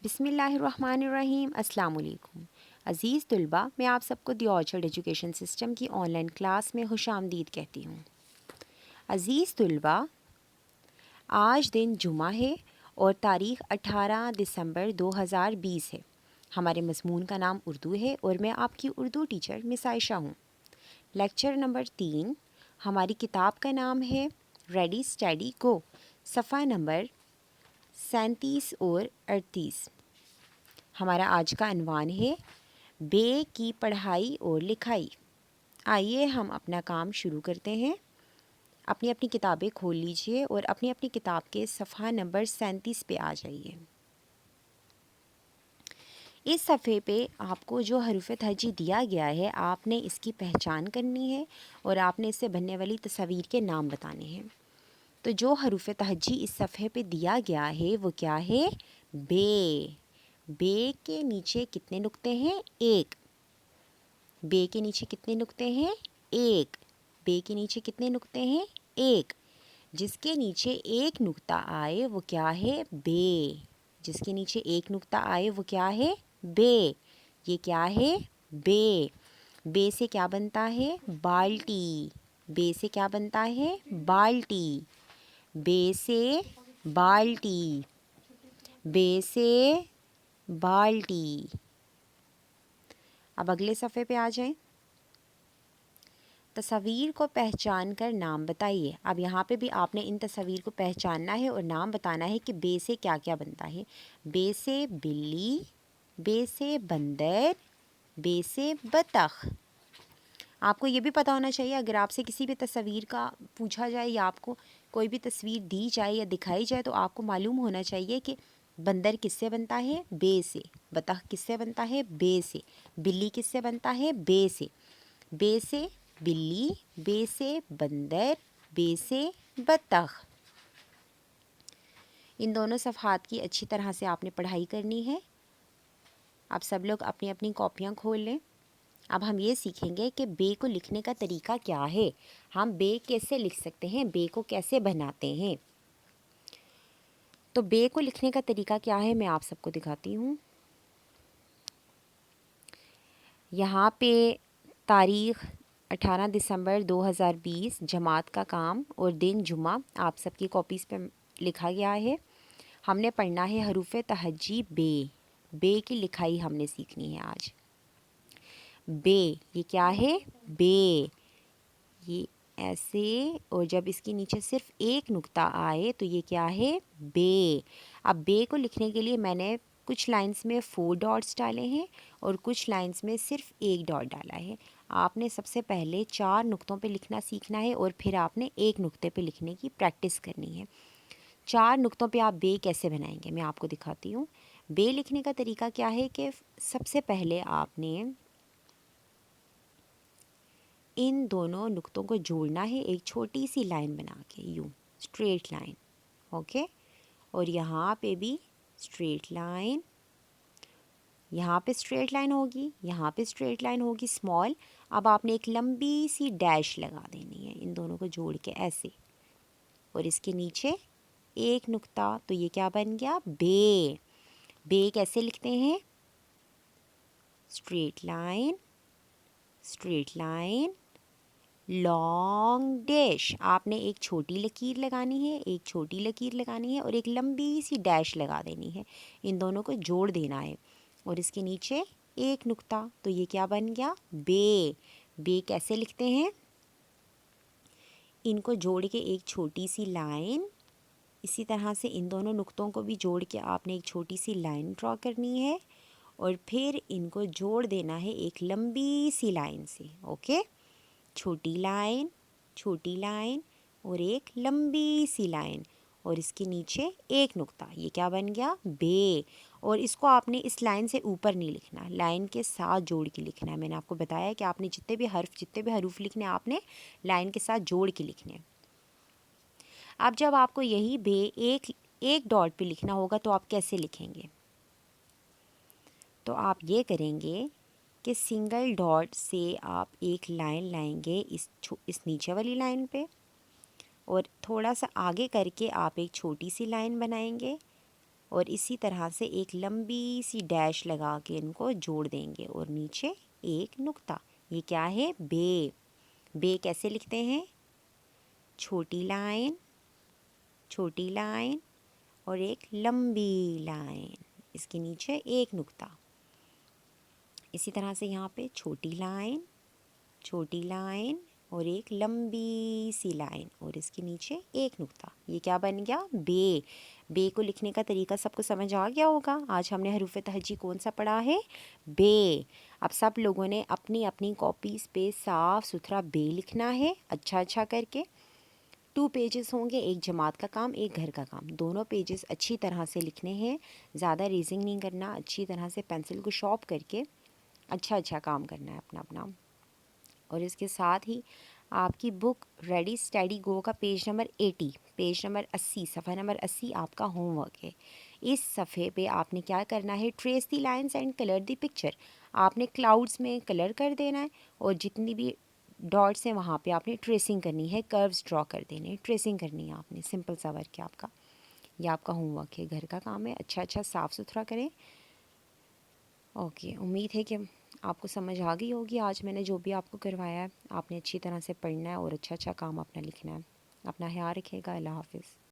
बिस्मिल्लाहिर्रहमानिर्रहीम। अस्सलाम वालेकुम। अज़ीज़ तलबा, मैं आप सबको दी ऑर्चर्ड एजुकेशन सिस्टम की ऑनलाइन क्लास में खुशामदीद कहती हूँ। अज़ीज़ तलबा, आज दिन जुमा है और तारीख़ 18 दिसंबर 2020 है। हमारे मज़मून का नाम उर्दू है और मैं आपकी उर्दू टीचर मिस आयशा हूँ। लेक्चर नंबर 3, हमारी किताब का नाम है रेडी स्टडी गो, सफ़ा नंबर 37 और 38। हमारा आज का अनवान है बे की पढ़ाई और लिखाई। आइए हम अपना काम शुरू करते हैं। अपनी अपनी किताबें खोल लीजिए और अपनी अपनी किताब के सफ़ा नंबर 37 पे आ जाइए। इस सफ़े पे आपको जो हरूफ तहजी दिया गया है, आपने इसकी पहचान करनी है और आपने इससे बनने वाली तस्वीर के नाम बताने हैं। तो जो हरूफ तहजी इस सफ़े पे दिया गया है वो क्या है? बे। बे के नीचे कितने नुक्ते हैं? एक। बे के नीचे कितने नुक्ते हैं? एक। बे के नीचे कितने नुक्ते हैं? एक। जिसके नीचे एक नुक्ता आए वो क्या है? बे। जिसके नीचे एक नुक्ता आए वो क्या है? बे। ये क्या है? बे। बे से क्या बनता है? बाल्टी। बे से क्या बनता है? बाल्टी। बे से बाल्टी। बे से बाल्टी। अब अगले सफ़े पे आ जाएं। तस्वीर को पहचान कर नाम बताइए। अब यहाँ पे भी आपने इन तस्वीर को पहचानना है और नाम बताना है कि बे से क्या क्या बनता है। बे से बिल्ली, बे से बंदर, बे से बतख। आपको ये भी पता होना चाहिए, अगर आपसे किसी भी तस्वीर का पूछा जाए या आपको कोई भी तस्वीर दी जाए या दिखाई जाए तो आपको मालूम होना चाहिए कि बंदर किससे बनता है? बे से। बतख किससे बनता है? बे से। बिल्ली किससे बनता है? बे से। बे से बिल्ली, बे से बंदर, बे से बतख। इन दोनों सफ़हात की अच्छी तरह से आपने पढ़ाई करनी है। आप सब लोग अपनी अपनी कॉपियाँ खोल लें। अब हम ये सीखेंगे कि बे को लिखने का तरीका क्या है। हम बे कैसे लिख सकते हैं, बे को कैसे बनाते हैं। तो बे को लिखने का तरीका क्या है मैं आप सबको दिखाती हूँ। यहाँ पे तारीख़ 18 दिसंबर 2020, जमात का काम और दिन जुमा आप सबकी कॉपीज़ पे लिखा गया है। हमने पढ़ना है हरूफ तहजी बे। बे की लिखाई हमने सीखनी है आज। बे, ये क्या है? बे। ये ऐसे, और जब इसके नीचे सिर्फ एक नुक्ता आए तो ये क्या है? बे। अब बे को लिखने के लिए मैंने कुछ लाइंस में 4 डॉट्स डाले हैं और कुछ लाइंस में सिर्फ एक डॉट डाला है। आपने सबसे पहले 4 नुक्तों पे लिखना सीखना है और फिर आपने एक नुक्ते पे लिखने की प्रैक्टिस करनी है। 4 नुक्तों पे आप बे कैसे बनाएंगे मैं आपको दिखाती हूँ। बे लिखने का तरीका क्या है कि सबसे पहले आपने इन दोनों नुक्तों को जोड़ना है एक छोटी सी लाइन बना के, यूँ स्ट्रेट लाइन। ओके, और यहाँ पे भी स्ट्रेट लाइन, यहाँ पे स्ट्रेट लाइन होगी, यहाँ पे स्ट्रेट लाइन होगी स्मॉल। अब आपने एक लंबी सी डैश लगा देनी है इन दोनों को जोड़ के ऐसे, और इसके नीचे एक नुक्ता। तो ये क्या बन गया? बे। बे कैसे लिखते हैं? Straight line, straight line, long dash. आपने एक छोटी लकीर लगानी है, एक छोटी लकीर लगानी है और एक लंबी सी डैश लगा देनी है। इन दोनों को जोड़ देना है और इसके नीचे एक नुक्ता। तो ये क्या बन गया? बे। बे कैसे लिखते हैं? इनको जोड़ के एक छोटी सी लाइन, इसी तरह से इन दोनों नुक्तों को भी जोड़ के आपने एक छोटी सी लाइन ड्रॉ करनी है और फिर इनको जोड़ देना है एक लंबी सी लाइन से। ओके, छोटी लाइन, छोटी लाइन और एक लंबी सी लाइन और इसके नीचे एक नुक्ता। ये क्या बन गया? बे। और इसको आपने इस लाइन से ऊपर नहीं लिखना, लाइन के साथ जोड़ के लिखना है। मैंने आपको बताया कि आपने जितने भी हरूफ लिखने आपने लाइन के साथ जोड़ के लिखने। अब जब आपको यही बे एक डॉट पे लिखना होगा तो आप कैसे लिखेंगे? तो आप ये करेंगे कि सिंगल डॉट से आप एक लाइन लाएंगे इस नीचे वाली लाइन पे और थोड़ा सा आगे करके आप एक छोटी सी लाइन बनाएंगे और इसी तरह से एक लंबी सी डैश लगा के इनको जोड़ देंगे और नीचे एक नुक्ता। ये क्या है? बे। बे कैसे लिखते हैं? छोटी लाइन, छोटी लाइन और एक लंबी लाइन, इसके नीचे एक नुक्ता। इसी तरह से यहाँ पे छोटी लाइन, छोटी लाइन और एक लंबी सी लाइन और इसके नीचे एक नुक्ता। ये क्या बन गया? बे। बे को लिखने का तरीका सबको समझ आ गया होगा। आज हमने हरूफ तहजी कौन सा पढ़ा है? बे। अब सब लोगों ने अपनी अपनी कॉपीज़ पे साफ़ सुथरा बे लिखना है, अच्छा अच्छा करके। 2 पेजेस होंगे, एक जमात का काम, एक घर का काम। दोनों पेजेस अच्छी तरह से लिखने हैं, ज़्यादा रीजिंग नहीं करना, अच्छी तरह से पेंसिल को शॉर्प करके अच्छा अच्छा काम करना है अपना अपना। और इसके साथ ही आपकी बुक रेडी स्टडी गो का पेज नंबर 80, पेज नंबर 80, सफ़ा नंबर 80 आपका होमवर्क है। इस सफ़े पे आपने क्या करना है? Trace the lines and colour the picture. आपने क्लाउड्स में कलर कर देना है और जितनी भी डॉट्स हैं वहाँ पे आपने ट्रेसिंग करनी है, कर्व्स ड्रॉ कर देने हैं, ट्रेसिंग करनी है आपने। सिंपल सा वर्क है आपका, ये आपका होमवर्क है, घर का काम है। अच्छा अच्छा साफ़ सुथरा करें। ओके, उम्मीद है कि आपको समझ आ गई होगी। आज मैंने जो भी आपको करवाया है आपने अच्छी तरह से पढ़ना है और अच्छा अच्छा काम अपना लिखना है। अपना ख्याल रखिएगा। अल्लाह हाफ़िज़।